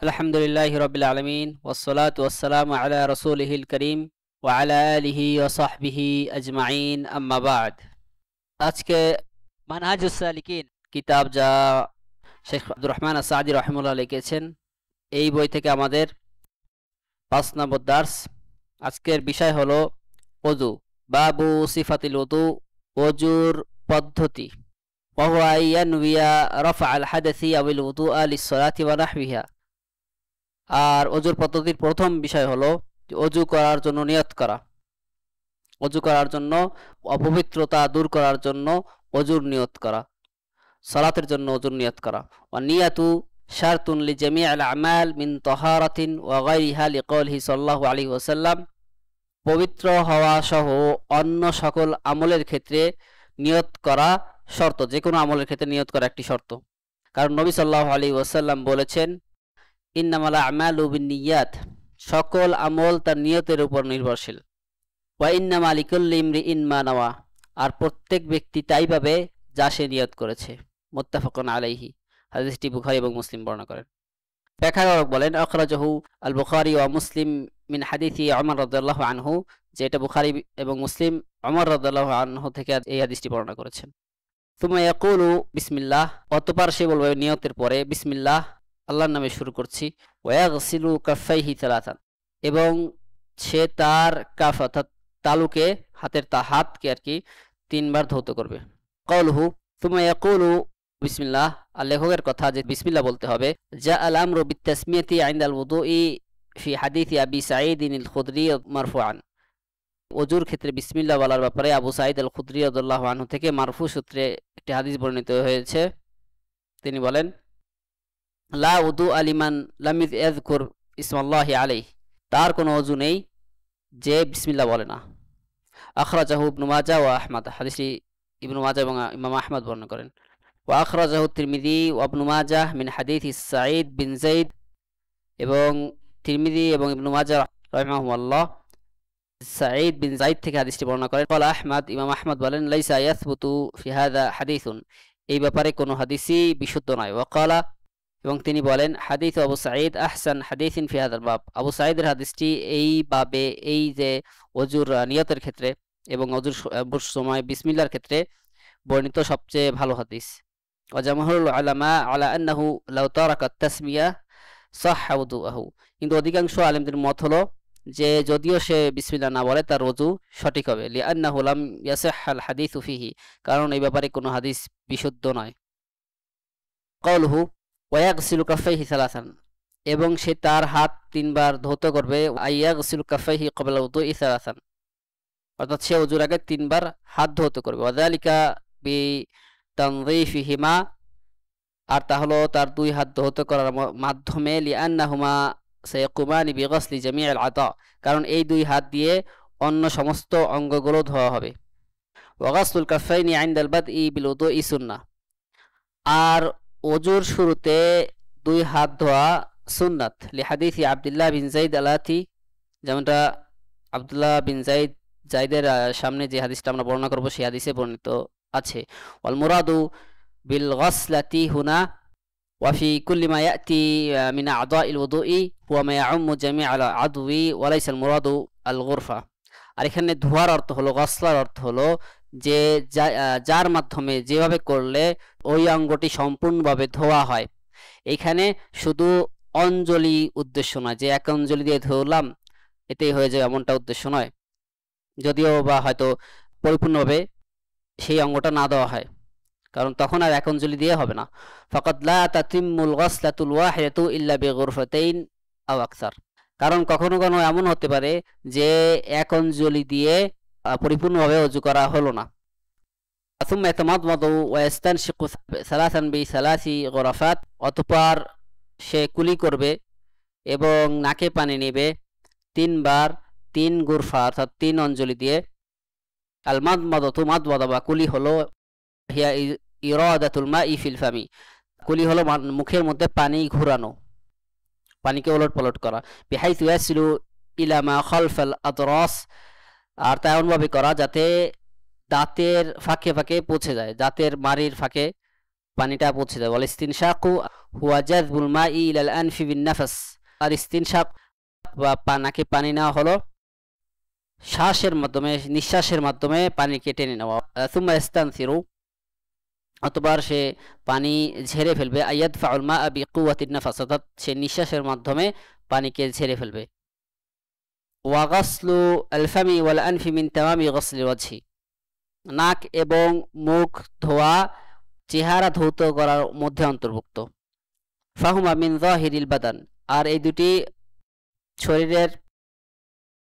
আলহামদুলিল্লাহি রাব্বিল আলামিন ওয়াসসালাতু ওয়াসসালামু আলা রাসূলিহিল কারীম ওয়া আলা আলিহি ওয়া সাহবিহি আজমাইন আম্মা বা'দ। আজকে মানহাজুস সালিকিন কিতাব, যা শেখ আব্দুর রহমান আস-সাদি রাহিমাহুল্লাহ লিখেছেন, এই বই থেকে আমাদের ৫ নম্বর দার্স। আজকের বিষয় হলো ওযু, বাবু সিফাতিল ওযু, ওযুর পদ্ধতি। ওয়া হুয়া ইয়ানবিয়া রাফআল হাদাসি আওয়াল ওযুআ লিস-সালাতি ওয়া নাহবিহা। আর ওযুর পদ্ধতির প্রথম বিষয় হলো ওযু করার জন্য নিয়ত করা। ওযু করার জন্য, অপবিত্রতা দূর করার জন্য ওযুর নিয়ত করা, সালাতের জন্য ওযুর নিয়ত করা। ওয়া নিয়াতু শারতুন লিজামিআল আমাল মিন তাহারাতিন ওয়া গায়রিহা লিকাউলিহি সাল্লাল্লাহু আলাইহি ওয়াসাল্লাম। পবিত্র হওয়া সহ অন্য সকল আমলের ক্ষেত্রে নিয়ত করা শর্ত, যে কোনো আমলের ক্ষেত্রে নিয়ত করা একটি শর্ত। কারণ নবী সাল্লাল্লাহু আলাইহি ওয়াসাল্লাম বলেছেন, ইন্নামাল আমালু বিন্নিয়াত, সকল আমল তার নিয়তের উপর নির্ভরশীল। ওয়া ইন্নামা লিকুল্লি ইমরিইন মা নাওয়া, আর প্রত্যেক ব্যক্তি তাই পাবে যা সে নিয়ত করেছে। মুত্তাফাকুন আলাইহি, হাদিসটি বুখারী এবং মুসলিম বর্ণনা করেন। ব্যাখ্যাকারক বলেন, আখরাজাহু আল বুখারী ওয়া মুসলিম মিন হাদিসি ওমর রাদিয়াল্লাহু আনহু, যে এটা বুখারী এবং মুসলিম ওমর রাদিয়াল্লাহু আনহু থেকে এই হাদিসটি বর্ণনা করেছেন। সুম্মা ইয়াকুলু বিসমিল্লাহ, অতঃপর সে বলবে নিয়তের পরে, বিসমিল্লাহ, আল্লাহর নামে শুরু করছি। ওয়াগসিলু কাফাইহি সালাসান, এবং সে তার কাফ অর্থাৎ তালুকে, হাতের হাতকে আর কি 3 বার ধৌত করবে। কওলুহু সুম্মা ইয়াকুলু বিসমিল্লাহ, আর লেখকের কথা যে বিসমিল্লাহ বলতে হবে। জা আল আমরু বিতাসমিয়াতি ইনদাল ওযুই ফি হাদিসি আবি সাঈদ আল খুদরি মারফুআন, ওযুর ক্ষেত্রে বিসমিল্লাহ বলার ব্যাপারে আবু সাঈদ আল খুদরি রাদিয়াল্লাহু আনহু থেকে মারফু সূত্রে একটি হাদিস বর্ণিত হয়েছে। তিনি বলেন, লা উযু আলিমান লাম ইয়াযকুর ইসমাল্লাহি আলাইহি, তার কোনো ওযু নেই যে বিসমিল্লাহ বলে না। আখরাজাহু ইবনু মাজাহ ওয়া আহমদ, হাদিসটি ইবনু মাজাহ এবং ইমাম আহমদ বর্ণনা করেন। ওয়া আখরাজাহু তিরমিজি ওয়া ইবনু মাজাহ মিন হাদিসি সাঈদ বিন যায়েদ, এবং তিরমিজি এবং ইবনু মাজাহ রাহিমাহুল্লাহ সাঈদ বিন যায়েদ থেকে হাদিসটি বর্ণনা করেন। ক্বালা আহমদ, ইমাম আহমদ বলেন, লাইসা ইয়াসবুতু ফি হাযা হাদিসুন, এই ব্যাপারে কোনো হাদিসই বিশুদ্ধ নয়। ওয়া ক্বালা, এবং তিনি বলেন, হাদিস আবু সাঈদ আহসান হাদিসিন ফি হাযাল বাব, আবু সাঈদের হাদিসটি এই বাবে, এই যে ওযুর নিয়তের ক্ষেত্রে এবং ওযুর সময় বিসমিল্লাহর ক্ষেত্রে বর্ণিত সবচেয়ে ভালো হাদিস। ওয়া জামহুরুল উলামা আলা আন্নাহু লাউ তারাকা তাসমিয়া সাহহা ওযুহু, কিন্তু অধিকাংশ আলেমদের মত হলো যে যদিও সে বিসমিল্লাহ না বলে তার ওযু সঠিক হবে। লিআন্নাহু লাম ইয়াসিহহাল হাদিসু ফিহি, কারণ এই ব্যাপারে কোনো হাদিস বিশুদ্ধ নয়। কওলুহু ওয়াগসিলু কাফাইহি সালাসান, এবং সে তার হাত 3 বার ধৌত করবে। আইয়াগসিলু কাফাইহি ক্বাবলা ওযুই সালাসান, অর্থাৎ সে ওযুর আগে 3 বার হাত ধৌত করবে। ওয়াযালিকা বিতানযীফিহিমা, আর তা হলো তার 2 হাত ধৌত করার মাধ্যমে। লিআন্নাহুমা সায়াকুমানি বিগসলি জামিআল আতা, কারণ এই 2 হাত দিয়ে অন্য সমস্ত অঙ্গগুলো ধোয়া হবে। ওয়াগসলুল কাফাইনি ইনদাল বাদই বিল ওযুই সুন্নাহ, আর ওযুর শুরুতে 2 হাত ধোয়া সুন্নাত। লিহাদিসি আব্দুল্লাহ বিন যায়েদ আলাতি, যেমনটা আব্দুল্লাহ বিন যায়েদের সামনে যে হাদিসটা আমরা বর্ণনা করব সেই হাদিসে বর্ণিত আছে। ওয়াল মুরাদু বিল গাসলাতি হুনা ওয়া ফি কুল্লি মা ইয়াতি মিন আ'দাইল ওযুই হুয়া মা ইয়াউম্মু জামিআল আদওয়ি ওয়া লাইসা আল মুরাদু আল গুরফা, আর এখানে ধোয়ার অর্থ হলো, গসলার অর্থ হলো যে যার মাধ্যমে যেভাবে করলে ওই অঙ্গটি সম্পূর্ণভাবে ধোয়া হয়। এখানে শুধু অঞ্জলি উদ্দেশ্য নয়, যে এক অঞ্জলি দিয়ে ধরলাম এতেই হয়ে যায়, এমনটা উদ্দেশ্য নয়। যদিও বা হয়তো পরিপূর্ণভাবে সেই অঙ্গটা না দেওয়া হয়, কারণ তখন আর এক অঞ্জলি দিয়ে হবে না। ফাকাদ লা তাতিম্মুল গাসলাতুল ওয়াহিদাতু ইল্লা বিগুরফাতাইন আও আকসার, কারণ কখনো কখনো এমন হতে পারে যে এক অঞ্জলি দিয়ে পরিপূর্ণভাবে ওযু করা হলো না। সুম্মা ইয়াতামাদমাদু ওয়া ইস্তানশিকু সালাসান বিসালাসি গুরাফাত, অতঃপর সে কুলি করবে এবং নাকে পানি নেবে 3 বার 3 গুরফা, অর্থাৎ 3 অঞ্জলি দিয়ে। আল মাদমাদাতু, মাদমাদা বা কুলি হলো হিয়া ইরাদাতুল মাই ফিল ফামি, কুলি হলো মুখের মধ্যে পানি ঘোরানো, পানিকে ওলটপালট করা। বিহাইসু ইয়াসিলু ইলা মা খালফাল আদরাস, আর তা এমনভাবে করা যাতে দাঁতের ফাঁকে ফাঁকে পৌঁছে যায়, দাঁতের মাড়ির ফাঁকে পানিটা পৌঁছে যায়। ওয়াল ইস্তিনশাকু হুয়া জাযবুল মাই ইলাল আনফি বিন নাফস। আর ইস্তিনশাক বা নাকে পানি নেওয়া হলো শ্বাসের মাধ্যমে, নিঃশ্বাসের মাধ্যমে পানিকে টেনে নেওয়া। সুম্মা ইস্তানসিরু, অতবার সে পানি ঝেড়ে ফেলবে। আয়াদফাউল মা বিকুওয়াতিন নাফাস, অর্থাৎ সে নিঃশ্বাসের মাধ্যমে পানিকে ঝেড়ে ফেলবে। ওয়া গাসলু আল ফামি ওয়াল আনফি মিন তামামি গাসলিল ওয়াজহি, নাক এবং মুখ ধোয়া চেহারা ধৌত করার মধ্যে অন্তর্ভুক্ত। ফাহুমা মিন যাহিরিল বাদান, আর এই দুটি শরীরের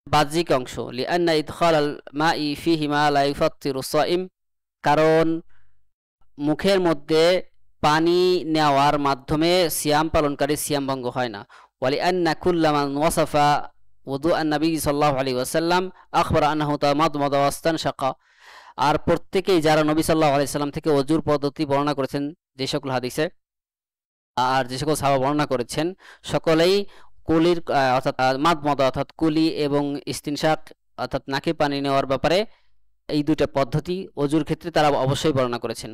বাহ্যিক অংশ। লিআন্না ইদখালাল মাই ফিহিমা লা ইউফাত্তিরু সাইম, কারণ মুখের মধ্যে পানি নেওয়ার মাধ্যমে সিয়াম পালনকারী সিয়াম ভঙ্গ হয় না। ওয়ালিআন্না কুল্লা মান ওয়াসাফা ওযুআন নবী সাল্লাল্লাহু আলাইহি ওয়াসাল্লাম আখবারা আন্নাহু তামাদমাদা ওয়াস্তানশাকা, আর প্রত্যেকেই যারা নবী সাল্লাল্লাহু আলাইহি সাল্লাম থেকে ওযুর পদ্ধতি বর্ণনা করেছেন যে সকল হাদিসে, আর যে সকল সাহাবা বর্ণনা করেছেন, সকলেই কুলির অর্থাৎ মাদমাদা অর্থাৎ কুলি এবং ইস্তিনশাক অর্থাৎ নাকে পানি নেওয়ার ব্যাপারে এই দুটো পদ্ধতি ওযুর ক্ষেত্রে তারা অবশ্যই বর্ণনা করেছেন।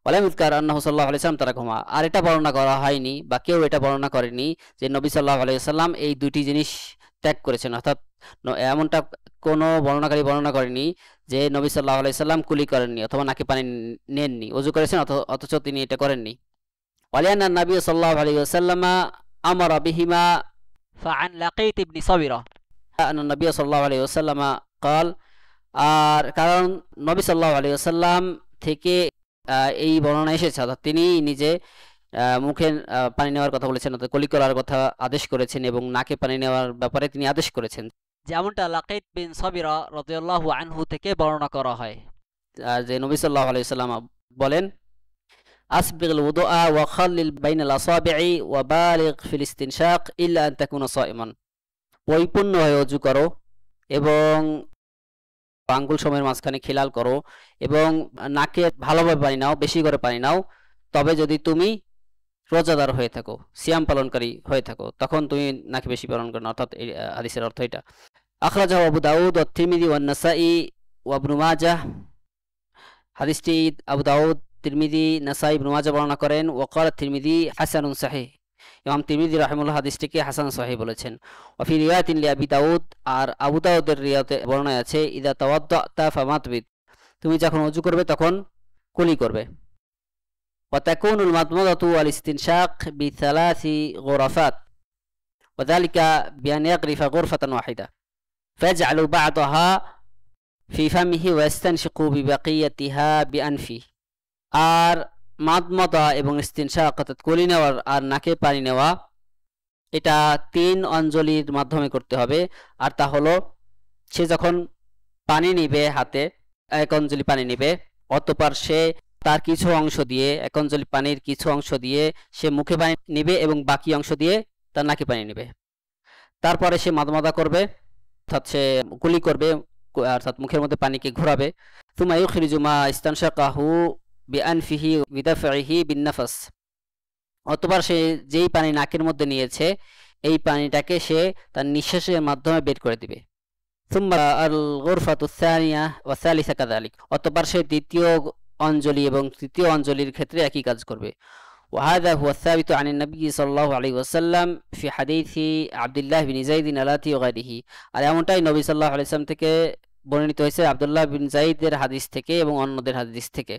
ওয়ালাম ইযকার আন্নাহু সাল্লাল্লাহু আলাইহি ওয়াসাল্লাম তারাকুমা, আর এটা বর্ণনা করা হয়নি বা কেউ এটা বর্ণনা করেনি যে নবী সাল্লাল্লাহু আলাইহি ওয়াসাল্লাম এই দুটি জিনিস ত্যাগ করেছেন, অর্থাৎ এমনটা কোনো বর্ণনাকারী বর্ণনা করেনি যে নবী সাল্লাল্লাহু আলাইহি ওয়াসাল্লাম কুলি করেননি অথবা নাকে পানি নেননি, ওযু করেছেন অথচ তিনি এটা করেননি। ওয়ালিয়ান্না নবী সাল্লাল্লাহু আলাইহি ওয়াসাল্লাম আমারা বিহিমা ফাআন লাকীত ইবনে সাবিরা আন্না নবী সাল্লাল্লাহু আলাইহি ওয়াসাল্লাম قال, আর কারণ নবী সাল্লাল্লাহু আলাইহি ওয়াসাল্লাম থেকে এই বর্ণনা এসেছে, অর্থাৎ তিনি নিজে মুখে পানি নেওয়ার কথা বলেছেন, অর্থাৎ কুলি করার কথা আদেশ করেছেন এবং নাকে পানি নেওয়ার ব্যাপারে তিনি আদেশ করেছেন, যেমনটা লাকীত বিন সাবিরা রাদিয়াল্লাহু আনহু থেকে বর্ণনা করা হয় যে নবী সাল্লাল্লাহু আলাইহি ওয়াসাল্লাম বলেন, আসবিগল ওয়ুদুআ ওয়া খাল্লিল বাইনাল আসাবি'i ওয়া বালিগ ফিল ইস্তিনশাক ইল্লা আন তাকুনা সাইমান, পরিপূর্ণ হয়ে ওযু করো এবং আঙ্গুল সময়ের মাঝখানে খিলাল করো এবং নাকে ভালোভাবে পানি নাও, বেশি করে পানি নাও, তবে যদি তুমি রোজাদার হয়ে থাকো, সিয়াম পালনকারী হয়ে থাকো, তখন তুমি নাকে বেশি পালন করো, অর্থাৎ এই হাদিসের অর্থ এটা। আখরাজাহু আবু দাউদ ওয়া তিরমিজি ওয়া নাসাই ওয়া ইবনে মাজাহ, হাদিসটি আবু দাউদ, তিরমিজি, নাসাই, ইবনে মাজাহ বর্ণনা করেন। ওয়া ক্বালা তিরমিজি হাসানুন সহিহ, ইমাম তিরমিজি রাহিমাহুল্লাহ হাদিসটিকে হাসান সহিহ বলেছেন। ওয়া ফি রিওয়ায়াতিন লি আবি দাউদ, আর আবু দাউদের রিওয়ায়াতে বর্ণনা আছে, ইযা তাওয়াদ্দাতা ফামাতবিদ, তুমি যখন ওযু করবে তখন কুলি করবে। ওয়া তাকুনুল মাদমাদাতু ওয়াল ইস্তিনশাক বিথালাথি গুরাফাত ওয়া যালিকা বিআন ইয়াগরিফা গুরফাতান ওয়াহিদা ফায়াজআলু বা'দাহা ফি ফামিহি ওয়া ইস্তানশিকু বিবাকিয়াতিহা বিআনফি, আর মাদমাদা এবং ইস্তিনশাক অর্থাৎ কুলি নেওয়ার আর নাকে পানি নেওয়া এটা 3 অঞ্জলির মাধ্যমে করতে হবে। আর তা হলো, সে যখন পানি নিবে, হাতে 1 অঞ্জলি পানি নিবে, অতঃপর সে তার কিছু অংশ দিয়ে 1 অঞ্জলি পানির কিছু অংশ দিয়ে সে মুখে পানি নিবে এবং বাকি অংশ দিয়ে তার নাকে পানি নিবে। তারপরে সে মাদমাদা করবে, অর্থাৎ সে কুলি করবে, অর্থাৎ মুখের মধ্যে পানিকে ঘোরাবে। সুম্মা ইউখরিজু মা ইস্তানশাকাহু বিআনফিহি বিদাফিহি বিন্নাফস, অতঃপর সে যেই পানি নাকের মধ্যে নিয়েছে এই পানিটাকে সে তার নিঃশ্বাসের মাধ্যমে বের করে দিবে। সুম্মা আল গুরফাতু সানিয়া ওয়া সালিসা কাযালিক, অতঃপর সে দ্বিতীয় অঞ্জলি এবং তৃতীয় অঞ্জলির ক্ষেত্রে একই কাজ করবে। ওয়া হাযা হুয়া সাবিতু আনিন নবী সাল্লাল্লাহু আলাইহি ওয়াসাল্লাম ফি হাদিসি আব্দুল্লাহ বিন যায়েদ আলাতি ওয়া গায়রিহি, আর এমনটাই নবী সাল্লাল্লাহু আলাইহি ওয়াসাল্লাম থেকে বর্ণিত হয়েছে আব্দুল্লাহ বিন যায়েদের হাদিস থেকে এবং অন্যদের হাদিস থেকে।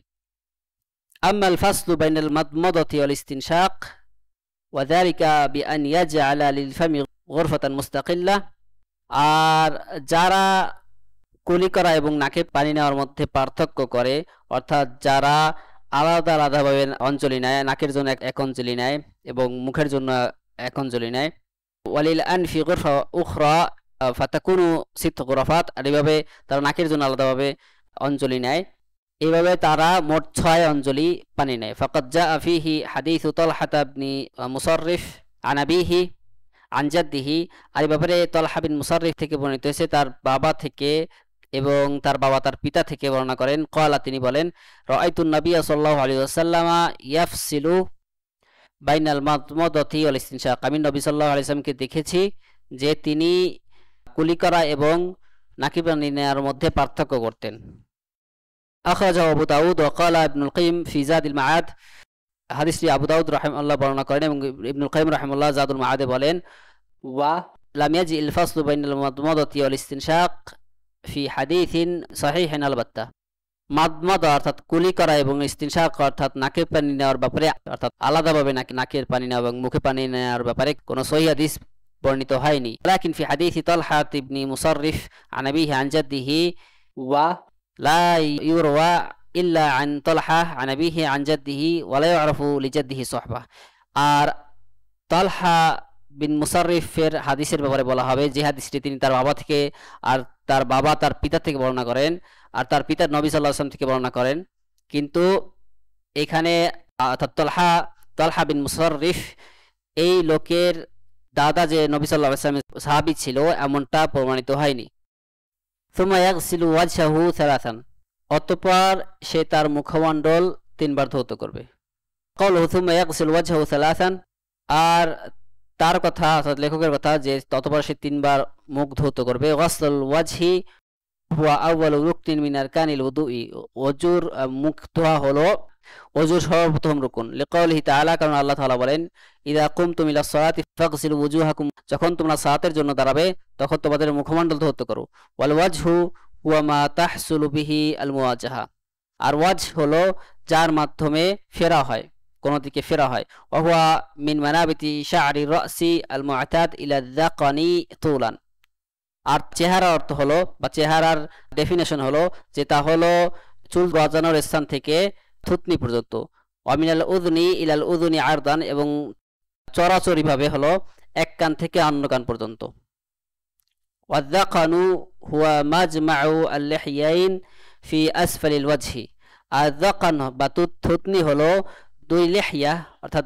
আম্মাল ফাসলু বাইনাল মাদমাদাতি ওয়াল ইস্তিনশাক ওয়া যালিকা বিআন ইয়াজআলা লিল ফামি গুরফাতান মুস্তাকিল্লা, আর যারা কুলি করা এবং নাকে পানি নেওয়ার মধ্যে পার্থক্য করে, অর্থাৎ যারা আলাদা আলাদাভাবে অঞ্জলি নেয়, নাকের জন্য 1 অঞ্জলি নেয় এবং মুখের জন্য 1 অঞ্জলি নেয়, ওয়ালিল আনফি গুরফা উখরা ফাতাকুনু 6 গুরফাত, আর এইভাবে তারা নাকের জন্য আলাদাভাবে অঞ্জলি নেয়, এইভাবে তারা মোট 6 অঞ্জলি পানি নেয়। ফাকাদ জাআ ফিহি হাদিসু তালহা ইবনে মুসাররিফ আন আবিহি আন জাদ্দিহি, আর এই ব্যাপারে তালহা বিন মুসাররিফ থেকে বর্ণিত হয়েছে, তার বাবা থেকে এবং তার বাবা তার পিতা থেকে বর্ণনা করেন। ক্বালা, তিনি বলেন, রাআইতুন নবী সাল্লাল্লাহু আলাইহি ওয়াসাল্লাম ইয়াফসিলু বাইনাল মাদমাদাতি ওয়াল ইস্তিনশাক, আমি নবী সাল্লাল্লাহু আলাইহি ওয়াসাল্লামকে দেখেছি যে তিনি কুলি করা এবং নাকে পানি নেওয়ার মধ্যে পার্থক্য করতেন। আখরাজাহু আবু দাউদ ওয়া ক্বালা ইবনুল কাইয়িম ফি জাদিল মাআদ, হাদিসটি আবু দাউদ রাহিমাহুল্লাহ বর্ণনা করেন এবং ইবনুল কাইয়িম রাহিমাহুল্লাহ জাদুল মাআদে বলেন ওয়া লাম ইয়াজিল ফাসলু বাইনাল মাদমাদাতি ওয়াল ইস্তিনশাক ফি হাদিসিন সহিহিন আলবাত্তা। মাদমাদা অর্থাৎ কুলি করা এবং ইস্তিনশাক অর্থাৎ নাকের পানি নেওয়ার ব্যাপারে অর্থাৎ আলাদাভাবে নাকের পানি নেওয়া এবং মুখে পানি নেওয়ার ব্যাপারে কোনো সহিহ হাদিস বর্ণিত হয়নি। লাকিন ফি হাদিসি তালহা ইবনে মুসাররিফ আন আবিহি আন জাদ্দিহি ওয়া লা ইউরওয়া ইল্লা আন তালহা আন আবিহি আন জাদ্দিহি ওয়া লা ইউরাফু লিজাদ্দিহি সুহবা। আর তালহা বিন মুসাররিফের হাদিসের ব্যাপারে বলা হবে যে হাদিসটি তিনি তার বাবা থেকে আর তার বাবা তার পিতা থেকে বর্ণনা করেন আর তার পিতা নবী সাল্লাল্লাহু আলাইহি ওয়াসাল্লাম থেকে বর্ণনা করেন, কিন্তু এখানে তালহা বিন মুসাররিফ এই লোকের দাদা যে নবী সাল্লাল্লাহু আলাইহি ওয়াসাল্লামের সাহাবী ছিল এমনটা প্রমাণিত হয়নি। সুম্মা ইয়াগসিলু ওয়াজহাহু সালাসান, অতঃপর সে তার মুখমণ্ডল 3 বার ধৌত করবে। ক্বাউলুহু সুম্মা ইয়াগসিলু ওয়াজহাহু সালাসান, আর তার কথা অর্থাৎ লেখকের কথা যে ততপর সে 3 বার মুখ ধৌত করবে। গাসলুল ওয়াজহি হুয়া আউয়ালু রুকনিন মিন আরকানিল ওযুই, ওযুর মুখ ধোয়া হলো ওযুর সর্বপ্রথম রুকন। লিকাউলিহি তাআলা, কারণ আল্লাহ তাআলা বলেন ইযা কুমতুম ইলাস সালাতি ফাগসিলু ওয়ুজুহাকুম, যখন তোমরা সালাতের জন্য দাঁড়াবে তখন তোমাদের মুখমণ্ডল ধৌত করো। ওয়াল ওয়াজহু হুয়া মা তাহসুলু বিহি আল মুওয়াজাহা, আর ওয়াজ হলো যার মাধ্যমে ফেরা হয়, কোন দিকে ফেরা হয়। ওয়া হুয়া মিন মানাবিতি শা'রি রাসি আল মু'তাদ ইলা যাকানি তুলান, আর চেহারা অর্থ হলো বা চেহারার ডেফিনেশন হলো যে তা হলো চুল গজানোর স্থান থেকে থুতনি পর্যন্ত। ওয়ামিনাল উযনি ইলাল উযনি আরদান, এবং চরাচরি ভাবে হলো এক কান থেকে অন্য কান পর্যন্ত। ওয়াযাকানু হুয়া মাজমাউ আল লিহয়াইন ফি আসফালিল ওয়াজহি, আর যাকান বা থুতনি হলো 2 লিহয়া অর্থাৎ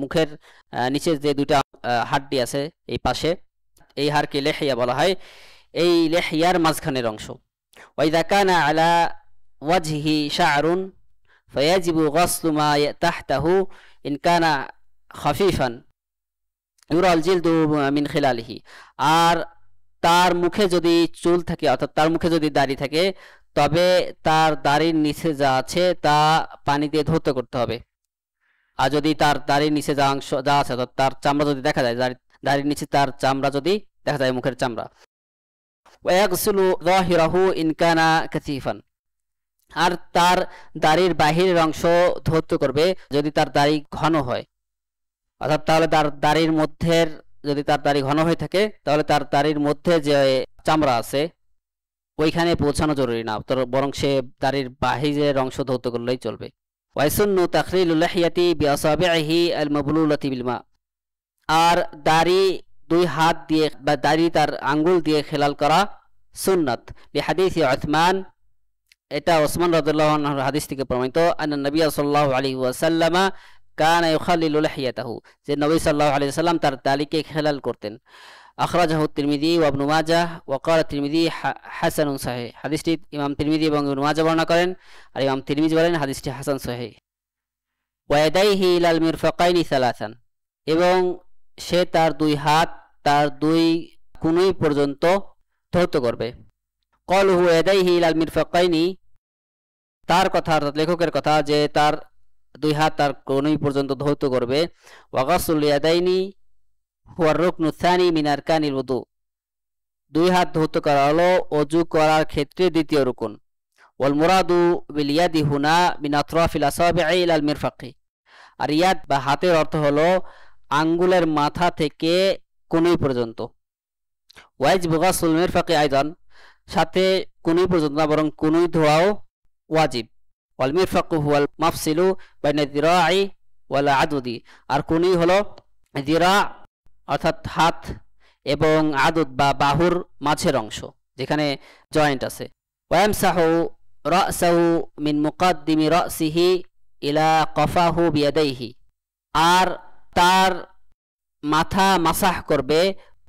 মুখের নিচের যে 2টা হাড্ডি আছে এই পাশে, এই হাড়কে লিহয়া বলা হয়, এই লিহয়ার মাঝখানের অংশ। ওয়াইযা কানা আলা ওয়াজহি শা'রুন ফায়াজিবু গাসলু মা তাহতাহু ইন কানা খাফিফান ইউরাল জিলদু মিন খিলালিহি, আর তার মুখে যদি চুল থাকে অর্থাৎ তার মুখে যদি দাড়ি থাকে তবে তার দাড়ির নিচে যা আছে তা পানি দিয়ে ধৌত করতে হবে। আর যদি তার দাড়ির নিচে যা অংশ যা আছে অর্থাৎ তার চামড়া যদি দেখা যায়, দাড়ির নিচে তার চামড়া যদি দেখা যায় মুখের চামড়া। ওয়াগসিলু যাহিরাহু ইন কানা কাসিফান, আর তার দাড়ির বাহিরের অংশ ধৌত করবে যদি তার দাড়ি ঘন হয়, অর্থাৎ তাহলে তার দাড়ির মধ্যের যদি তার দাড়ি ঘন হয়ে থাকে তাহলে তার দাড়ির মধ্যে যে চামড়া আছে ওইখানে পৌঁছানো জরুরি না, বরং সে দাড়ির বাহিরের অংশ ধৌত করলেই চলবে। ওয়াইসুন্নু তাখলিলুল লিহয়াতি বিআসাবিহি আল মাবলুলাতি বিল মা, আর দাড়ি 2 হাত দিয়ে বা দাড়ি তার আঙ্গুল দিয়ে খেলাল করা সুন্নাত। লিহাদিসি উসমান, এটা ওসমান রাদিয়াল্লাহু আনহুর হাদিস থেকে প্রমাণিত, আন্না নবী সাল্লাল্লাহু আলাইহি ওয়াসাল্লাম কানা ইউখাল্লিলু লিহয়াতাহু, যে নবী সাল্লাল্লাহু আলাইহি ওয়াসাল্লাম তার দাড়িকে খেলাল করতেন। আখরাজাহু তিরমিজি ওয়া ইবনু মাজাহ ওয়া ক্বালা তিরমিজি হাসানুন সহিহ, হাদিসটি ইমাম তিরমিজি এবং ইবনু মাজাহ বর্ণনা করেন আর ইমাম তিরমিজি বলেন হাদিসটি হাসান সহিহ। ওয়া ইয়াদাইহি ইলাল মিরফাকাইনি সালাসান, এবং সে তার 2 হাত তার 2 কনুই পর্যন্ত ধৌত করবে। ক্বালুহু ইয়াদাইহি ইলাল মিরফাকাইনি, তার কথা অর্থাৎ লেখকের কথা যে তার 2 হাত তার কনুই পর্যন্ত ধৌত করবে। ওয়া গাসলুল ইয়াদাইনি হুয়া রুকনু সানি মিন আরকানিল ওযু, 2 হাত ধৌত করা হলো ওযু করার ক্ষেত্রে দ্বিতীয় রুকন। ওয়াল মুরাদু বিল ইয়াদি হুনা মিন আতরাফিল আসাবি'i ইলাল মিরফাকি, আর ইয়াদ বা হাতের অর্থ হলো আঙ্গুলের মাথা থেকে কনুই পর্যন্ত। ওয়াজিবু গাসলুল মিরফাকি আইদান, সাথে কনুই পর্যন্ত না বরং কনুই ধোয়াও ওয়াজিব। ওয়াল মিরফাকু হুয়াল মাফসিলু বাইনা যিরা'i ওয়াল আদুদি, আর কনুই হলো যিরা অর্থাৎ হাত এবং আদুদ বা বাহুর মাঝের অংশ যেখানে জয়েন্ট আছে। ওয়ামসাহু রাসাহু মিন মুকাদ্দিমি রাসিহি ইলা কফাহু বিয়াদাইহি, আর তার মাথা মাসাহ করবে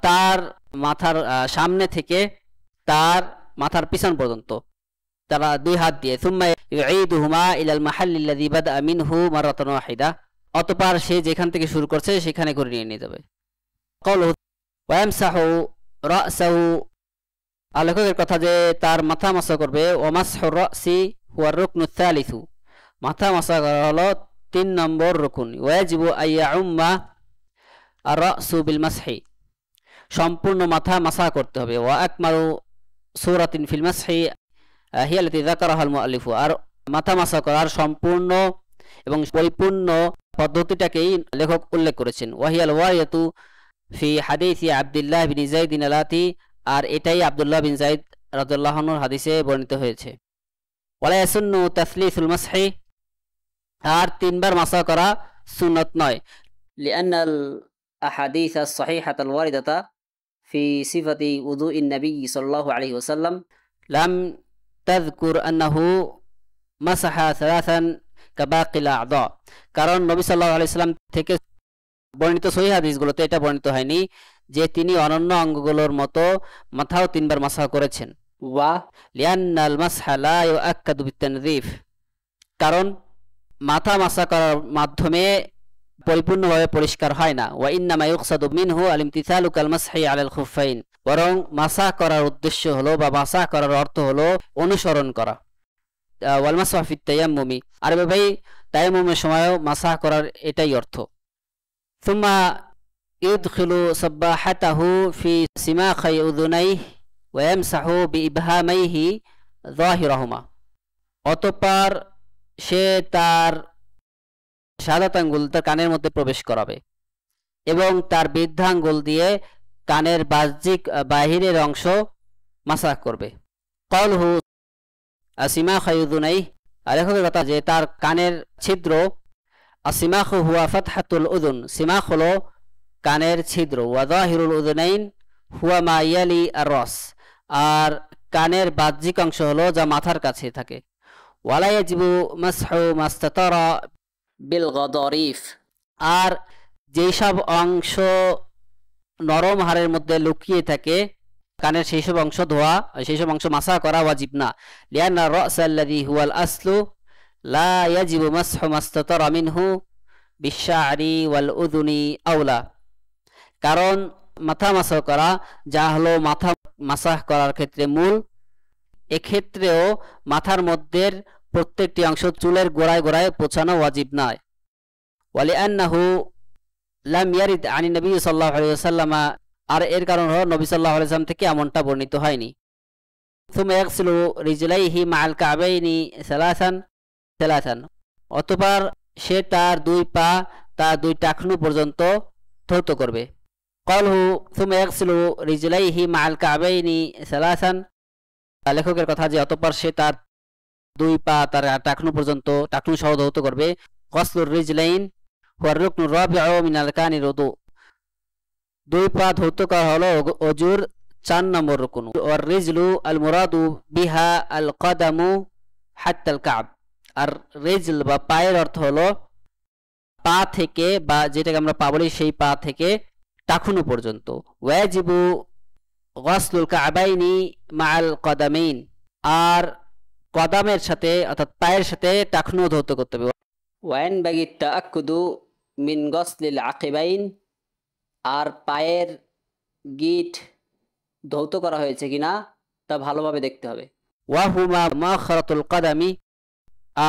তার মাথার সামনে থেকে তার মাথার পিছন পর্যন্ত তারা 2 হাত দিয়ে। সুম্মা ইউঈদুহুমা ইলাল মাহাল্লিল্লাযী বাদাআ মিনহু মারাতান ওয়াহিদা, অতঃপর সে যেখান থেকে শুরু করছে সেখানে করে নিয়ে যাবে। ক্বালুহু ওয়ামসাহু রাসাহু, লেখকের কথা যে তার মাথা মাসা করবে। ওয়া মাসহুর রাসি হুয়া রুকনু সালিসু, মাথা মাসা করা হলো তিন নম্বর রুকুন। ওয়াজিবু আইয়াউম্মা আর-রাসু বিল মাসহি, সম্পূর্ণ মাথা মাসা করতে হবে। ওয়া আকমালু সূরাতিন ফিল মাসহি হিয়া আল্লাতী যাকারাহা আল মুআল্লিফু, আর মাথা মাসা করার সম্পূর্ণ এবং পরিপূর্ণ পদ্ধতিটাকেই লেখক উল্লেখ করেছেন। ওয়াহিয়াল ওয়ারিয়াতু ফি হাদিসি আব্দুল্লাহ বিন যায়েদ আল-আতি, আর এটাই আব্দুল্লাহ বিন যায়েদ রাদিয়াল্লাহু আনহুর হাদিসে বর্ণিত হয়েছে। ওয়ালা ইয়াসুন্নু তাসলিসুল মাসহি, আর তিনবার মাসা করা সুন্নাত নয়। লিআন্নাল আহাদিস আস-সহিহাত আল-ওয়ারিদাতা ফি সিফাতি উযুইন নবী সাল্লাল্লাহু আলাইহি ওয়াসাল্লাম লাম তাযকুর আন্নাহু মাসাহা সালাসান কাবাকিল আ'দা, কারণ নবী সাল্লাল্লাহু আলাইহি ওয়াসাল্লাম থেকে বর্ণিত সহিহ হাদিসগুলোতে এটা বর্ণিত হয়নি যে তিনি অনন্য অঙ্গগুলোর মতো মাথাও তিনবার মাসা করেছেন। ওয়া লিআন্নাল মাসহা লা ইউআক্কাদু বিত-তানযীফ, কারণ মাথা মাসা করার মাধ্যমে পরিপূর্ণভাবে পরিষ্কার হয় না। ওয়া ইন্নামা ইউকসাদু মিনহু আল-ইমতিসালু কাল মাসহি আলাল খুফাইন, বরং মাসা করার উদ্দেশ্য হলো বা মাসা করার অর্থ হলো অনুসরণ করা। ওয়াল মাসহু ফিত তায়াম্মুমি, আর ভাই তায়াম্মুমের সময়ও মাসা করার এটাই অর্থ। সুম্মা ইউদখিলু সাব্বাহাতাহু ফি সিমাখাই উযুনাইহি ওয়া ইয়ামসাহু বিইবহামাইহি যাহিরাহুমা, অতঃপর সে তার সাদা আঙ্গুল তার কানের মধ্যে প্রবেশ করাবে এবং তার বৃদ্ধাঙ্গুল দিয়ে কানের বাহিরের অংশ মাসাহ করবে। কলহু আসিমাখাই উযুনাইহি, লেখকের কথা যে তার কানের ছিদ্র, আসিমাখু হুয়া ফাতহাতুল উযুন, সিমাখ হলো কানের ছিদ্র, ওয়া যাহিরুল উযুনাইন হুয়া মা ইয়ালি আর-রাস, আর কানের বাহ্যিক অংশ হলো যা মাথার কাছে থাকে। ওয়ালা ইয়াজিবু মাসহু মাস্তাতারা বিল গাদারিফ, আর যেই সব অংশ নরম হাড়ের মধ্যে লুকিয়ে থাকে কানের সেই সব অংশ ধোয়া, সেই সব অংশ মাসা করা ওয়াজিব না। লিআন্না আর-রাস আল্লাযী হুয়াল আসলু লা ইয়াজিবু মাসহু মাস্তাতারা মিনহু বিশ-শা'রি ওয়াল উযুনি আওলা, কারণ মাথা মাসা করা যা হলো মাথা মাসাহ করার ক্ষেত্রে মূল, এক্ষেত্রেও মাথার মধ্যে প্রত্যেকটি অংশ চুলের গোড়ায় গোড়ায় পৌঁছানো ওয়াজিব নয়। ওয়ালিআন্নাহু লাম ইয়ারিদ আনি নবী সাল্লাল্লাহু আলাইহি ওয়াসাল্লাম, আর এর কারণ হলো নবী সাল্লাল্লাহু আলাইহি ওয়াসাল্লাম থেকে এমনটা বর্ণিত হয়নি। সুম্মা ইয়াগসিলু রিজলাইহি মা'আল কা'বাইনি সালাসান, অতঃপর সে তার দুই পা তার দুই টাকনু পর্যন্ত ধৌত করবে। কলহু সুম্মা ইয়াগসিলু রিজলাইহি মা'আল কা'বাইনি সালাসান, লেখকের কথা যে অতঃপর সে তার দুই পা তার টাকনু পর্যন্ত টাকনু সহ ধৌত করবে। গসলুর রিজলাইন হুয়া রুকনুর রাবিউ মিন আরকানির উযু, দুই পা ধৌত করা হলো ওযুর 4 নম্বর রুকুন। ওয়ার রিজলু আল মুরাদু বিহা আল কদামু হাত্তা আল কা'ব, আর রিজল বা পায়ের অর্থ হলো পা থেকে, বা যেটাকে আমরা পা বলি সেই পা থেকে টাকনু পর্যন্ত। ওয়াজিবু গসলুল কা'বাইনি মা'আল কদামাইন, আর কদামের সাথে অর্থাৎ পায়ের সাথে টাকনু ধৌত করতে হবে। ওয়ায়ানবাগি তাআক্কুদু মিন গসলিল আকিবাইন, আর পায়ের গিট ধৌত করা হয়েছে কিনা তা ভালোভাবে দেখতে হবে। ওয়াহুমা মুআখারাতুল কদামি,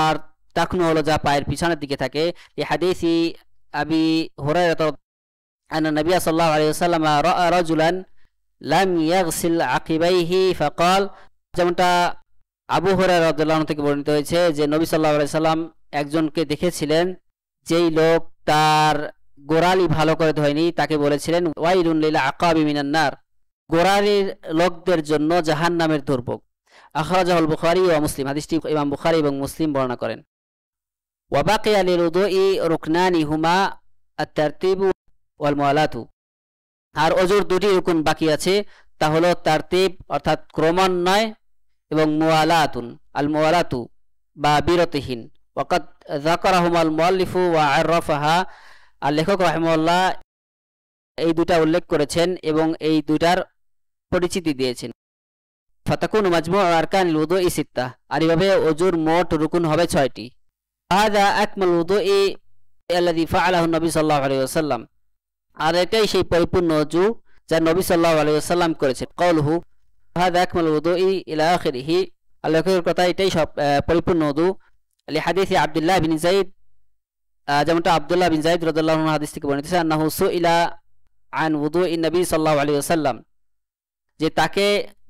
আর টাকনু হলো যা পায়ের পিছনের দিকে থাকে। এই হাদিসি আবি হুরায়রা আন্না নবী সাল্লাল্লাহু আলাইহি ওয়াসাল্লাম রাআ রাজুলান লাম ইয়াগসিল আকিবাইহি ফাকাল, যেমনটা আবু হুরায়রা রাদিয়াল্লাহু আনহু থেকে বর্ণিত হয়েছে যে নবী সাল্লাল্লাহু আলাইহি সাল্লাম একজনকে দেখেছিলেন যেই লোক তার গোড়ালি ভালো করে ধোয়নি, তাকে বলেছিলেন ওয়াইলুন লিল আকাবি মিনান নার, গোড়ালির লোকদের জন্য জাহান্নামের দুর্ভোগ। আখরাজাহুল বুখারী ওয়া মুসলিম, হাদিসটি ইমাম বুখারী এবং মুসলিম বর্ণনা করেন। ওয়া বাকিয়া লিল উযুই রুকনানি হুমা আত-তারতিবু ওয়াল মুওয়ালাতু, আর ওযুর দুটি রুকুন বাকি আছে, তা হলো তারতিব অর্থাৎ ক্রমান্বয় এবং মুওয়ালাতুন আল মুওয়ালাতু বা বিরতিহীন। ওয়াকাদ যাকারাহুমাল মুআল্লিফু ওয়া আররাফাহা, আর লেখক রাহিমাহুল্লাহ এই দুটা উল্লেখ করেছেন এবং এই দুটার পরিচিতি দিয়েছেন। ফাতাকুনু মাজমুউ আরকানিল উযুই সিত্তা, আর এভাবে ওযুর মোট রুকুন হবে 6টি। হাযা আকমাল উযুই আল্লাযী ফাআলাহু নবী সাল্লাল্লাহু আলাইহি ওয়াসাল্লাম, আর এটাই সেই পরিপূর্ণ ওযু যা নবী সাল্লাল্লাহু আলাইহি ওয়াসাল্লাম করেছেন। কওলুহু হাযা আকমাল উযুই ইলা আখিরিহি, লেখকের কথা এটাই সব পরিপূর্ণ ওযু। লিহাদিসি আব্দুল্লাহ বিন যায়েদ যেমনটা আব্দুল্লাহ বিন যায়েদ রাদিয়াল্লাহু আনহু হাদিস থেকে বর্ণিত আছে, আন্নাহু সুইলা আন উযুইন নবী সাল্লাল্লাহু আলাইহি ওয়াসাল্লাম, যে তাকে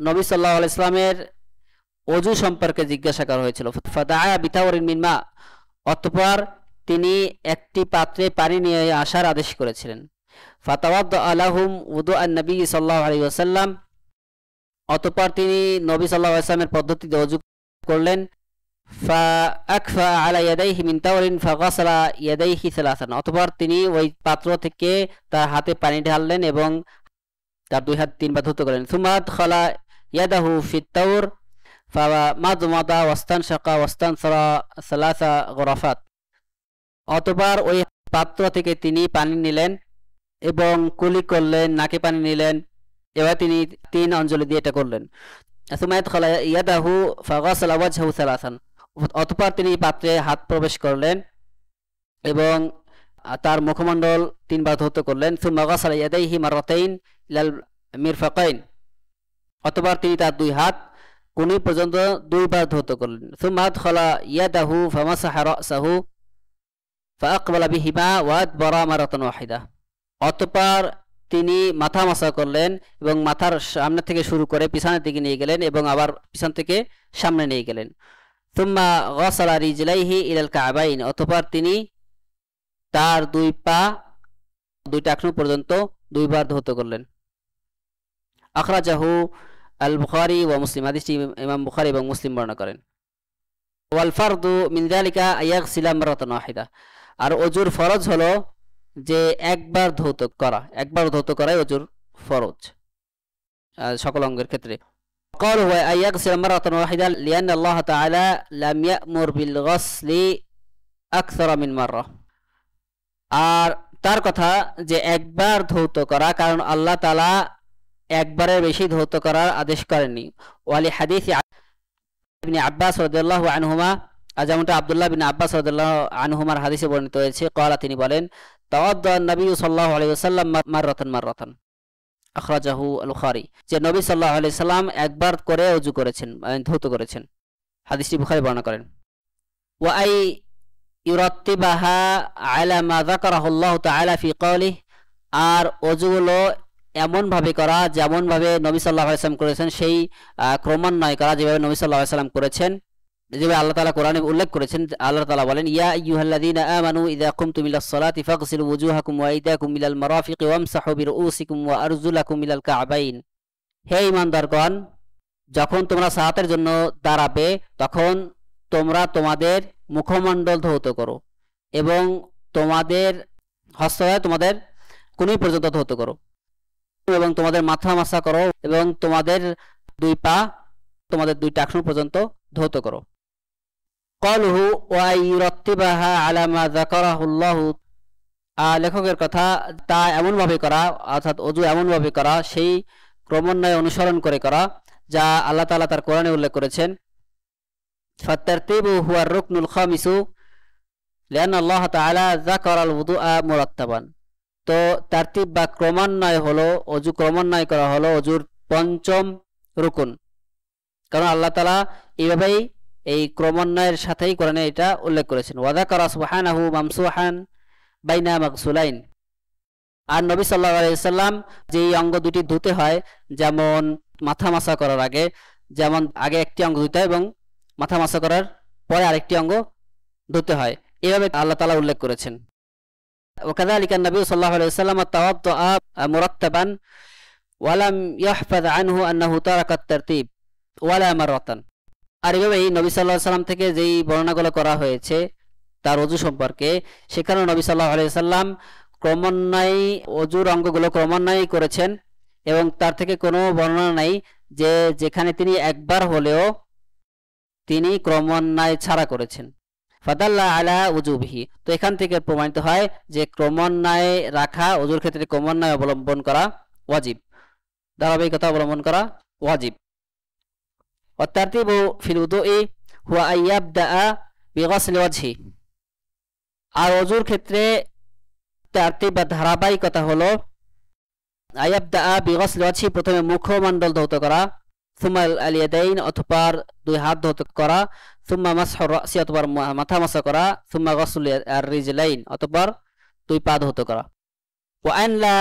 নবী সাল্লাল্লাহু আলাইহি ওয়াসাল্লামের ওযু সম্পর্কে জিজ্ঞাসা করা হয়েছিল। ফাদাআ বিতাওরিন মিন মা, অতঃপর তিনি একটি পাত্রে পানি নিয়ে আসার আদেশ করেছিলেন। ফাতাওয়াদ্দা লাহুম উযুআন নবী সাল্লাল্লাহু আলাইহি ওয়াসাল্লাম, অতঃপর তিনি নবী সাল্লাল্লাহু আলাইহি ওয়াসাল্লামের পদ্ধতিতে ওযু করলেন। ফাআকফা আলা ইয়াদাইহি মিন তাওরিন ফাগাসালা ইয়াদাইহি সালাসান, অতঃপর তিনি ওই পাত্র থেকে তার হাতে পানি ঢাললেন এবং তার দুই হাত তিনবার ধৌত করলেন। সুম্মা আদখালা ইয়াদাহু ফিত তাওর ফামাদমাদা ওয়াস্তানশাকা ওয়াস্তানসারা সালাসা গরাফাত, অতঃপর ওই পাত্র থেকে তিনি পানি নিলেন এবং কুলি করলেন, নাকে পানি নিলেন, এবার তিনি 3 অঞ্জলি দিয়ে এটা করলেন। সুম্মা আদখালা ইয়াদাহু ফাগাসালা ওয়াজহাহু সালাসান, অতঃপর তিনি পাত্রে হাত প্রবেশ করলেন এবং তার মুখমণ্ডল 3 বার ধৌত করলেন। সুম্মা গাসালা ইয়াদাইহি মাররাতাইন ইলাল মিরফাকাইন, অতঃপর তিনি তার 2 হাত কোনি পর্যন্ত 2 বার ধৌত করলেন। সুম্মা আদখালা ইয়াদাহু ফামাসাহা রাসাহু ফাআকবালা বিহিমা ওয়া আদবারা মারাতান ওয়াহিদা, অতঃপর তিনি মাথা মাসা করলেন এবং মাথার সামনে থেকে শুরু করে পিছনের দিকে নিয়ে গেলেন এবং আবার পিছন থেকে সামনে নিয়ে গেলেন। সুম্মা গাসালা রিজলাইহি ইলাল কাবাইন, অতঃপর তিনি তার 2 পা 2 টাকনু পর্যন্ত 2 বার ধৌত করলেন। আখরাজাহু আল বুখারী ওয়া মুসলিম, হাদিসটি ইমাম বুখারী এবং মুসলিম বর্ণনা করেন। ওয়াল ফারদু মিন যালিকা আয়াগসিলা মারাতান ওয়াহিদা, আর ওযুর ফরজ হলো যে একবার ধৌত করাই ওযুর ফরজ সকল অঙ্গের ক্ষেত্রে। قال هو أن يغسل مرة واحدة لأن الله تعالى لم يأمر بالغسل أكثر من مرة, আর তার কথা যে একবার ধৌত করা, কারণ আল্লাহ তাআলা একবারের বেশি ধৌত করার আদেশ করেননি। ওয়ালি হাদিস ইবনে আব্বাস রাদিয়াল্লাহু আনহুমা, যেমনটা আব্দুল্লাহ বিন আব্বাস রাদিয়াল্লাহু আনহুমার হাদিসে বর্ণিত হয়েছে, ক্বালা, তিনি বলেন, তাওয়াদ্দা নবী সাল্লাল্লাহু আলাইহি ওয়াসাল্লাম মাররাতান, আখরাজাহু আল বুখারী, যে নবী সাল্লাল্লাহু আলাইহি সাল্লাম একবার করে ওযু করেছেন, ধৌত করেছেন, হাদিসটি বুখারী বর্ণনা করেন। ওয়া আই ইউরাত্তিবাহা আলা মা যাকারাহু আল্লাহু তাআলা ফি কওলিহি, আর ওযুগুলো এমন ভাবে করা যেমন ভাবে নবী সাল্লাল্লাহু আলাইহি সাল্লাম করেছেন, সেই ক্রমান্বয়ে করা যেভাবে নবী সাল্লাল্লাহু আলাইহি সাল্লাম করেছেন, যেভাবে আল্লাহ তাআলা কোরআনে উল্লেখ করেছেন। আল্লাহ তাআলা বলেন, ইয়া আইয়ুহাল্লাযীনা আমানু ইযা কুমতুম ইলাস সালাতি ফাগসিলু ওয়ুজুহাকুম ওয়া আইদাকুম ইলাল মারাফিকি ওয়ামসাহু বিরুউসিকুম ওয়া আরজুলাকুম ইলাল কা'বাইন, হে ঈমানদারগণ, যখন তোমরা সালাতের জন্য দাঁড়াবে তখন তোমরা তোমাদের মুখমণ্ডল ধৌত করো এবং তোমাদের হস্তদ্বয় তোমাদের কনুই পর্যন্ত ধৌত করো এবং তোমাদের মাথা মাসা করো এবং তোমাদের 2 পা তোমাদের 2 টাকনু পর্যন্ত ধৌত করো। ক্বালুহু ওয়া ইউরাত্তিবাহা আলা মা যাকারাহু আল্লাহু, লেখকের কথা, তা এমন ভাবে করা, অর্থাৎ ওযু এমন ভাবে করা, সেই ক্রমান্বয়ে অনুসরণ করে করা যা আল্লাহ তাআলা তার কোরআনে উল্লেখ করেছেন। ফাতারতিবু হুয়া রুকনুল খামিসু লিআন্না আল্লাহ তাআলা যাকারাল ওযুআ মুরাত্তাবান, তো তারতিব বা ক্রমান্বয় হলো, ওযু ক্রমান্বয় করা হলো ওযুর 5ম রুকুন, কারণ আল্লাহ তাআলা এইভাবেই এই ক্রমান্বয়ের সাথেই কোরআনে এটা উল্লেখ করেছেন। ওয়া যাকারা সুবহানাহু মামসুহান বাইনা মাগসুলাইন, আর নবী সাল্লাল্লাহু আলাইহি সাল্লাম যে অঙ্গ দুটি ধুতে হয়, যেমন মাথা মাসা করার আগে, যেমন আগে একটি অঙ্গ ধুতে হয় এবং মাথা মাসা করার পরে আরেকটি অঙ্গ ধুতে হয়, এভাবে আল্লাহ তাআলা উল্লেখ করেছেন। ওয়াকাযালিকা নবী সাল্লাল্লাহু আলাইহি ওয়াসাল্লাম তাওয়াদ্দা মুরাত্তাবান ওয়া লাম ইহফাজ আনহু আন্নাহু তারাকা আত-তারতিব ওয়ালা মাররাতান, আর এভাবেই নবী সাল্লাল্লাহু আলাইহি ওয়াসাল্লাম থেকে যেই বর্ণনাগুলো করা হয়েছে তার ওযু সম্পর্কে, সেখানে নবী সাল্লাল্লাহু আলাইহি ওয়াসাল্লাম ক্রমান্বয়ে ওযুর অঙ্গগুলো ক্রমান্বয়ে করেছেন এবং তার থেকে কোনো বর্ণনা নাই যে যেখানে তিনি একবার হলেও তিনি ক্রমান্বয়ে ছাড়া করেছেন। ফাদাল্লা আলা উজুবিহি, তো এখান থেকে প্রমাণিত হয় যে ক্রমান্বয়ে রাখা, ওযুর ক্ষেত্রে ক্রমান্বয় অবলম্বন করা ওয়াজিব, ধারাবাহিকতা অবলম্বন করা ওয়াজিব। ওয়াতারতিবু ফিল উযুই হুয়া আইয়াবদা বিগাসলি ওয়াজহি, আর ওযুর ক্ষেত্রে তারতিব বা ধারাবাহিকতা হলো আইয়াবদা বিগাসলি ওয়াজহি, প্রথমে মুখমণ্ডল ধৌত করা, সুম্মা আল ইয়াদাইন, অতঃপর দুই হাত ধৌত করা, সুম্মা মাসহুর রাসি, অতঃপর মাথা মাসা করা, সুম্মা গসল আর রিজলাইন, অতঃপর দুই পা ধৌত করা। ওয়া আন লা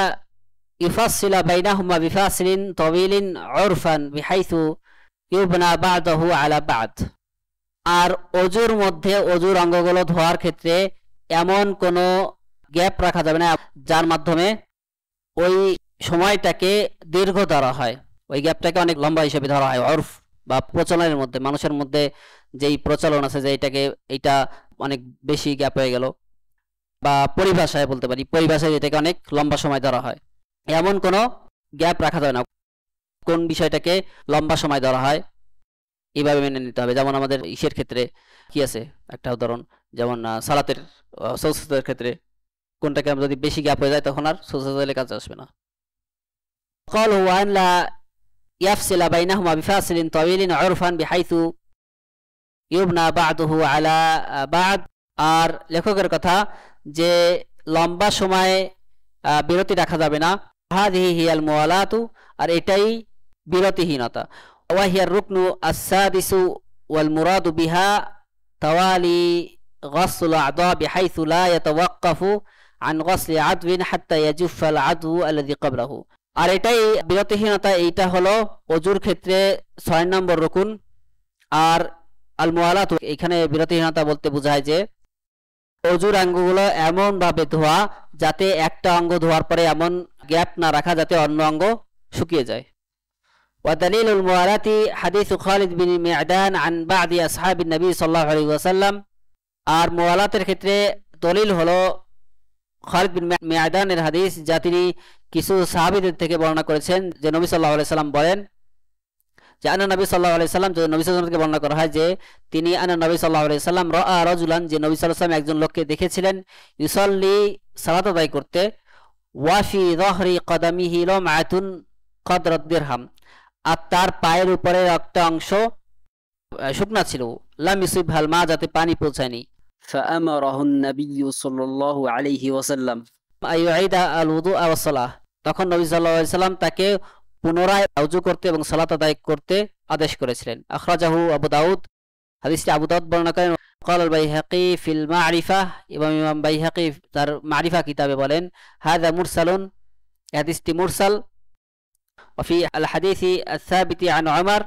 ইউফাসসিলা বাইনাহুমা বিফাসলিন তাওয়িলিন উরফান বিহাইথু ইউবনা বা'দাহু আলা বা'দ। আর অজুর মধ্যে অজুর অঙ্গগুলো ধোয়ার ক্ষেত্রে এমন কোনো গ্যাপ রাখা যাবে না যার মাধ্যমে ওই সময়টাকে দীর্ঘ ধরা হয়, ওই গ্যাপটাকে অনেক লম্বা হিসেবে ধরা হয়। উরফ বা প্রচলনের মধ্যে, মানুষের মধ্যে যেই প্রচলন আছে যে এইটা অনেক বেশি গ্যাপ হয়ে গেল, বা পরিভাষায় বলতে পারি, পরিভাষায় এটাকে অনেক লম্বা সময় ধরা হয়, এমন কোনো গ্যাপ রাখা যাবে না। কোন বিষয়টাকে লম্বা সময় ধরা হয় এইভাবে মেনে নিতে হবে। যেমন আমাদের ইসের ক্ষেত্রে কি আছে একটা উদাহরণ, যেমন সালাতের সুজুদের ক্ষেত্রে কোনটাকে যদি বেশি গ্যাপ হয়ে যায় তখন আর সুজুদের কাছে আসবে না। قال وأن لا يفصل بينهما بفاصل طويل عرفا بحيث يبنى بعضه على بعض। আর লেখকের কথা যে লম্বা সময়ে বিরতি রাখা যাবে না, হাদিহি হিয়াল মুওয়ালাতু, আর এটাই বিরতিহীনতা। ওয়া হিয়ার রুকনু আস-সাদিসু ওয়াল মুরাদু বিহা তাওয়ালি গসল আ'দা বিহাইথু লা ইয়াতাওয়াক্কাফু আন গসলি আদবিন হাত্তা ইয়াজুফাল আদু আল্লাযী ক্বাবলাহু। আর এটাই বিরতিহীনতা, এইটা হলো অজুর ক্ষেত্রে 6 নম্বর রুকুন। আর আল মুওয়ালাতু, এখানে বিরতিহীনতা বলতে বোঝায় যে অজুর অঙ্গগুলো এমন ভাবে ধোয়া যাতে একটা অঙ্গ ধোয়ার পরে এমন গ্যাপ না রাখা যাতে অন্য অঙ্গ শুকিয়ে যায়। ওয়া দালিলুল মুওয়ালাতি হাদিসু খালিদ বিন মি'দান আন বা'দি আসহাবিন নবী সাল্লাল্লাহু আলাইহি ওয়াসাল্লাম। আর মুওয়ালাতের ক্ষেত্রে দলিল হলো খালিদ বিন মি'দানের হাদিস, যা তিনি কিছু সাহাবীদের থেকে বর্ণনা করেছেন যে নবী সাল্লাল্লাহু আলাইহি সাল্লাম বলেন যে আনা নবী সাল্লাল্লাহু আলাইহি সাল্লাম, যে নবী সাল্লাল্লাহু আলাইহি সাল্লাম থেকে বর্ণনা করা হয় যে তিনি আনা নবী সাল্লাল্লাহু আলাইহি সাল্লাম রাআ রাজুলান, যে নবী সাল্লাল্লাহু আলাইহি সাল্লাম একজন লোককে দেখেছিলেন, ইউসাল্লি, সালাত আদায় করতে, ওয়া ফি যাহরি কদামিহি লামআতুন কদরাত দিরহাম, আর তার পায়ের উপরে একটা অংশ শুকনা ছিল, লাম ইউসিবহাল মা, যাতে পানি পৌঁছায়নি। ফাআমারাহু নবিয়্যু সাল্লাল্লাহু আলাইহি ওয়াসাল্লাম আইয়ুইদা আল ওযুআ ওয়াস সালাহ, তখন নবী সাল্লাল্লাহু আলাইহি সাল্লাম তাকে পুনরায় ওযু করতে এবং সালাত আদায় করতে আদেশ করেছিলেন। আখরাজাহু আবু দাউদ, হাদিসটি আবু দাউদ বর্ণনা করেন। ক্বাল আল বাইহাকি ফিল মা'রিফা, এবং ইমাম বাইহাকি তার মা'রিফা কিতাবে বলেন হাযা মুরসালুন, হাদিসটি মুরসাল। ওয়া ফি আল হাদিসি আস-সাবিতি আন উমর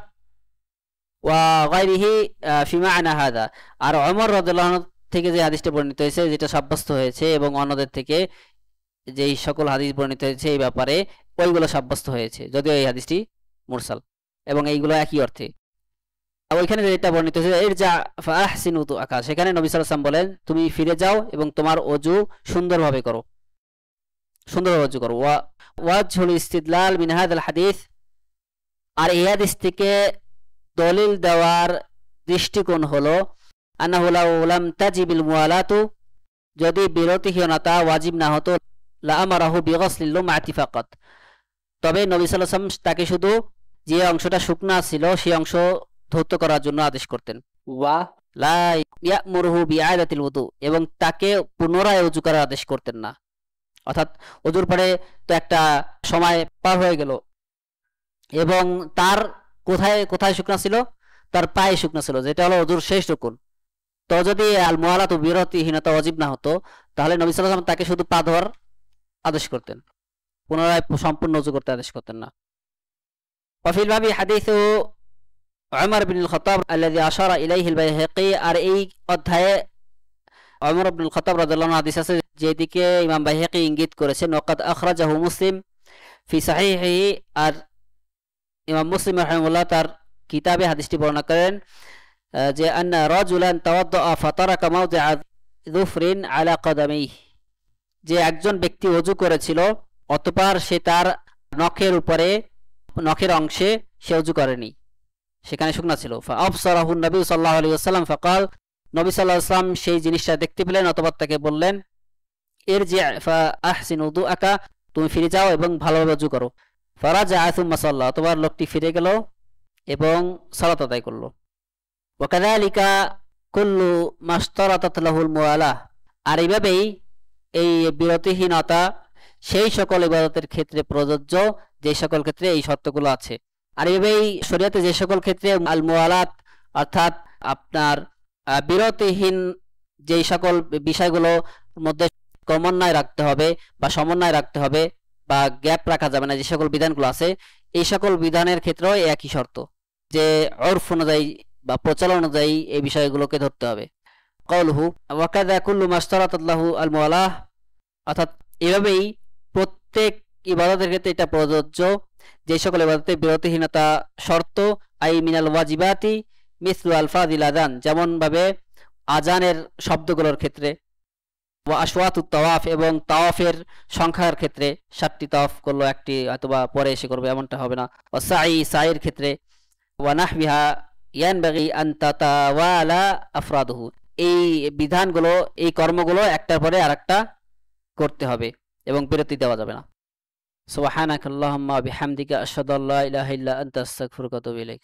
ওয়া গায়রিহি ফি মা'না হাযা, আর ওমর রাদিয়াল্লাহু আনহু থেকে যে হাদিসটি বর্ণিত হয়েছে, যেটা সাব্যস্ত হয়েছে, এবং অন্যদের থেকে যেই সকল হাদিস বর্ণিত হয়েছে এই ব্যাপারে ওইগুলো সাব্যস্ত হয়েছে, যদিও এই হাদিসটি মুরসাল, এবং এইগুলো একই অর্থে। ওইখানে যেটা বর্ণিত হয়েছে ইরজা ফাহসিন উযুআকা, সেখানে নবী সাল্লাল্লাহু আলাইহি ওয়াসাল্লাম বলেন তুমি ফিরে যাও এবং তোমার ওযু সুন্দরভাবে করো, সুন্দরভাবে ওযু করো। ওয়াজহুল ইস্তিদলাল মিন হাযাল হাদিস, আর এই হাদিস থেকে দলিল দেওয়ার দৃষ্টিকোণ হলো আন্নাহু লাউ লাম তাজিবিল মুওয়ালাতু, যদি বিরতিহীনতা ওয়াজিব না হতো, লা আমারাহু বিগসলিল লুমআতি ফাকাত, তবে নবী সাল্লাল্লাহু আলাইহি ওয়াসাল্লাম তাকে শুধু যে অংশটা শুকনা ছিল সেই অংশ ধৌত করার জন্য আদেশ করতেন। ওয়া লা ইয়ামুরহু বিআদাতিল ওযু, এবং তাকে পুনরায় ওযু করার আদেশ করতেন না। অর্থাৎ ওযুর পরে তো একটা সময় পার হয়ে গেল, এবং তার কোথায় কোথায় শুকনা ছিল, তার পায়ে শুকনা ছিল, যেটা হলো ওযুর শেষ রুকুন। তো যদি আল মুওয়ালাতু বিরতিহীনতা ওয়াজিব না হতো, তাহলে নবী সাল্লাল্লাহু আলাইহি ওয়াসাল্লাম তাকে শুধু পা ধোয়ার আদেশ করতেন, পুনরায় সম্পূর্ণ ওযু করতে আদেশ করতেন না। ওয়া ফিল বাবি হাদিসু উমর বিন আল-খাত্তাব আল্লাযী আশারা ইলাইহি আল-বাইহাকী, আর এই অধ্যায়ে উমর ইবনে আল-খাত্তাব রাদিয়াল্লাহু আনহু হাদিস আছে যেদিকে ইমাম বাইহাকী ইঙ্গিত করেছেন। ওয়াকাদ আখরাজাহু মুসলিম ফি সাহিহিহি, আর ইমাম মুসলিম রাহিমাহুল্লাহ তার কিতাবে হাদিসটি বর্ণনা করেন যে আন্না রাজুলান তাওয়াদ্দাআ ফাতারাকা মাওদিআ যুফরিন আলা কদামিহি, যে একজন ব্যক্তি ওযু করেছিল অতঃপর সে তার নখের উপরে, নখের অংশে সে ওযু করেনি, সেখানে শুকনা ছিল। ফাআবসারাহু নবী সাল্লাল্লাহু আলাইহি ওয়াসাল্লাম ফাকাল, নবী সাল্লাল্লাহু আলাইহি ওয়াসাল্লাম সেই জিনিসটা দেখতে পেলেন, অতঃপর তাকে বললেন ইরজি ফাআহসিন উযুআকা, তুমি ফিরে যাও এবং ভালোভাবে ওযু করো। ফারাজা সুম্মা সাল্লা, অতঃপর লোকটি ফিরে গেল এবং সালাত আদায় করলো। ওয়াকাযালিকা কুল্লু মাশতারাতাত লাহুল মুওয়ালা, আর এইভাবেই এই বিরতিহীনতা সেই সকল ইবাদতের ক্ষেত্রে প্রযোজ্য যে সকল ক্ষেত্রে এই শর্তগুলো আছে। আর এভাবেই শরীয়তে যে সকল ক্ষেত্রে আল মুওয়ালাত অর্থাৎ আপনার বিরতিহীন যেই সকল বিষয়গুলোর মধ্যে ক্রমান্বয় রাখতে হবে বা সমন্বয় রাখতে হবে বা গ্যাপ রাখা যাবে না, যে সকল বিধানগুলো আছে এই সকল বিধানের ক্ষেত্রেও একই শর্ত যে উরফ অনুযায়ী বা প্রচলন অনুযায়ী এই বিষয়গুলোকে ধরতে হবে। কওলুহু ওয়াকাযা কুল্লু মাশতারাতাল্লাহু আল মুওয়ালাহ, অর্থাৎ এভাবেই প্রত্যেক ইবাদতের ক্ষেত্রে এটা প্রযোজ্য যে সকল ইবাদতে বিরতিহীনতা শর্ত, আই মিনাল ওয়াজিবাতি মিসলু আলফাজিল আযান, যেমন ভাবে আজানের শব্দগুলোর ক্ষেত্রে, ওয়া আশওয়াতুত তাওয়াফ এবং তাওয়াফের সংখ্যার ক্ষেত্রে 7টি তাওয়াফ করলো, একটি অথবা পরে এসে করবে এমনটা হবে না, ওয়া সাইয়ের ক্ষেত্রে, ওয়া নাহবিহা ইয়ানবাগি আন তাতাওয়ালা আফরাদুহু, এই বিধানগুলো এই কর্মগুলো একটার পরে আরেকটা করতে হবে এবং বিরতি দেওয়া যাবে না। সুবহানাকাল্লাহুম্মা ওয়া বিহামদিকা আশহাদু আল্লা ইলাহা ইল্লা আনতা আস্তাগফিরুকা ওয়া আতুবু ইলাইক।